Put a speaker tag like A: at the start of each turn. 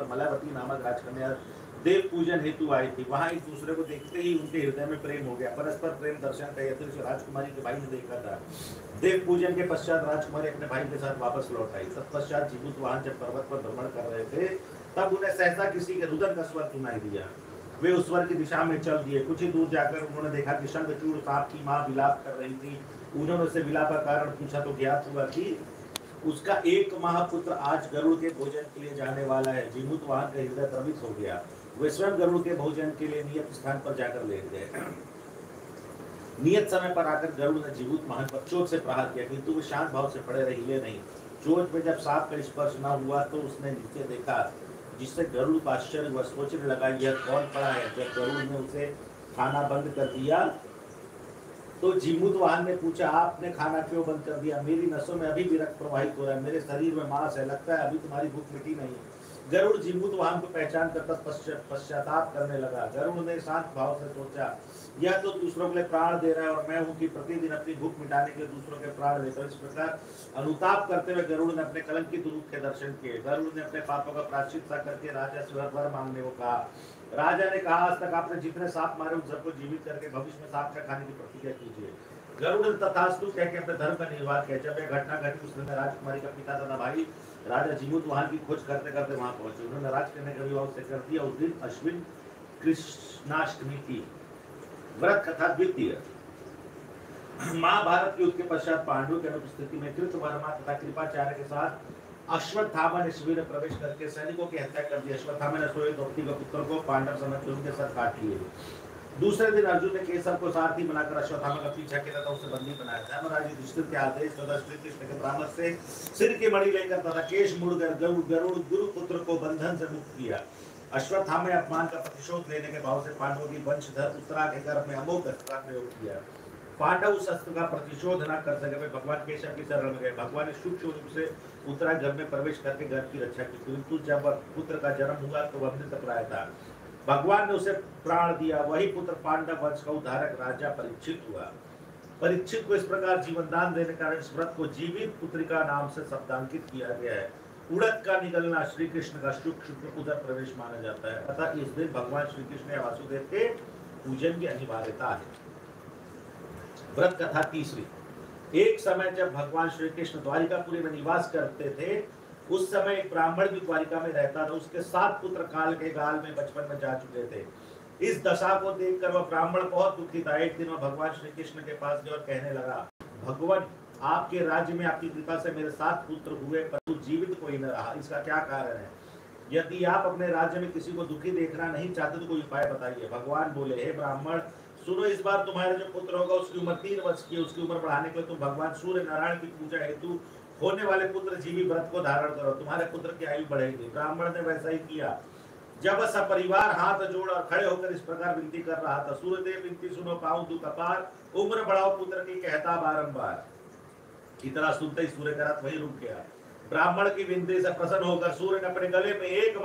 A: और मलावती नामक राजकन्या देव पूजन हेतु आई थी। वहां एक दूसरे को देखते ही उनके हृदय में प्रेम हो गया। परस्पर प्रेम दर्शन का यह राजकुमारी के भाई ने देखा था। देव पूजन के पश्चात राजकुमारी अपने भाई के साथ वापस लौट आई। तत्पश्चात जीमूतवाहन जब पर्वत पर भ्रमण कर रहे थे तब उन्हें सहसा किसी के रुदन का स्वर सुनाई दिया। वे उस स्वर की दिशा में चल दिए। कुछ ही दूर जाकर उन्होंने देखा कि शंखचूड़ सांप की मां विलाप कर रही थी। उन्होंने उससे विलाप का कारण पूछा तो ज्ञात हुआ कि उसका एक माह पुत्र आज गरुड़ के भोजन के लिए जाने वाला है। जीमूतवाहन का हृदय द्रवित हो गया। वे स्वयं गरुड़ के भोजन के लिए नियत स्थान पर जाकर लेट गए। नियत समय पर आकर गरुड़ ने जीमूतवाहन पर चोट से प्रहार किया, किंतु वे शांत भाव से पड़े रहे नहीं। चोट में जब सांप का स्पर्श न हुआ तो उसने नीचे देखा, जिससे गरुड़ को आश्चर्य हुआ। सोचने लगा यह कौन पड़ा है। जब गरुड़ ने उसे खाना बंद कर दिया तो जीमूतवाहन ने पूछा, आपने खाना क्यों बंद कर दिया? मेरी नसों में अभी भी रक्त प्रवाहित हो रहा है, मेरे शरीर में मांस है, लगता है अभी तुम्हारी भूख मिटी नहीं। गरुड़ जीमूतवाहन को पहचान कर पश्चाताप करने लगा। गरुड़ ने शांत भाव से सोचा, यह तो दूसरों के लिए प्राण दे रहा है और मैं हूं कि प्रतिदिन अपनी भूख मिटाने के लिए दूसरों के प्राण देता हूं। इस प्रकार अनुताप करते हुए गरुड़ ने अपने कलंकित रूप के दर्शन किए। गरुड़ ने अपने पापों का प्रायश्चित करके राजा से वर मांगने को कहा। राजा ने कहा, आज तक आपने जितने सांप मारे उन सबको जीवित करके भविष्य में सांप का खाने की प्रतिज्ञा कीजिए। गरुड़ ने तथास्तु कह के अपने धर्म का निर्वाह किया। जब यह घटना घटी उस समय राजकुमारी का पिता तथा भाई राजा जीमूतवाहन की खोज करते करते वहां पहुंचे। उन्होंने राजकन्या का विवाह उससे कर दिया। उस दिन अश्विन कृष्णाष्टमी थी। व्रत कथा द्वितीय। महाभारत युद्ध के पश्चात पांडवों की अनुपस्थिति में कृतवर्मा तथा कृपाचार्य के साथ अश्वत्थामा ने शिविर में प्रवेश करके सैनिकों की हत्या कर दी। अश्वत्थामा ने सोए द्रौपदी के पुत्र को पांडव समझकर उनके साथ काट लिए। दूसरे दिन अर्जुन ने केसर को सारथी बनाकर अश्वत्थामा का पीछा किया तथा उसे बंदी बनाया। धर्मराज युधिष्ठिर के आदेश तथा श्री कृष्ण के परामर्श से सिर की मणि लेकर तथा केश मुड़कर गरुड़ गुरुपुत्र को बंधन से मुक्त किया। अश्वत्थामा ने अपमान का प्रतिशोध लेने के भाव से पांडवों की वंशधर उत्तरा के गर्भ में अमोघ अस्त्र का प्रयोग किया। पांडव उस अस्त्र का प्रतिशोध न कर सके। वे भगवान केशव की शरण में गए। भगवान ने सूक्ष्म रूप से उत्तरा गर्भ में प्रवेश करके गर्भ की रक्षा की, किंतु जब पुत्र का जन्म हुआ तो वह मृतप्राय था। भगवान ने उसे प्राण दिया। वही पुत्र पांडव वंश का उद्धारक राजा परीक्षित हुआ। परीक्षित को इस प्रकार जीवन दान देने का इस व्रत को जीवित पुत्रिका नाम से शब्दांकित किया गया है। उड़द का निकलना श्री कृष्ण का शुक्र उदर प्रवेश माना जाता है। अतः इस दिन भगवान श्री कृष्ण या वासुदेव के पूजन की अनिवार्यता है। व्रत कथा तीसरी। एक समय जब भगवान श्री कृष्ण द्वारिकापुरी में निवास करते थे, उस समय एक ब्राह्मण भी द्वारिका में रहता था। उसके 7 पुत्र काल के गाल में बचपन में जा चुके थे। इस दशा को देखकर वह ब्राह्मण बहुत दुखी था। एक दिन वह भगवान श्री कृष्ण के पास गया और कहने लगा, भगवान, आपके राज्य में आपकी कृपा से मेरे 7 पुत्र हुए परंतु जीवित कोई न रहा, इसका क्या कारण है? यदि आप अपने राज्य में किसी को दुखी देखना नहीं चाहते तो कोई उपाय बताइए। भगवान बोले, हे ब्राह्मण, सुनो, इस बार तुम्हारा जो पुत्र होगा उसकी उम्र 3 वर्ष की है। उसकी उम्र बढ़ाने के लिए तुम भगवान सूर्य नारायण की पूजा हेतु होने वाले पुत्र जीवी व्रत को धारण करो, तुम्हारे पुत्र की आयु बढ़ेगी। ब्राह्मण ने वैसा ही किया। जब सब परिवार हाथ जोड़ और खड़े होकर इस प्रकार विनती कर रहा था, सूर्यदेव विनती सुनो, पाऊं दुख अपार, उम्र बढ़ाओ पुत्र की कहता बारंबार। इतना सुनते ही सूर्य का रथ वही रुक गया। ब्राह्मण की विनती से प्रसन्न होकर सूर्य ने अपने गले में एक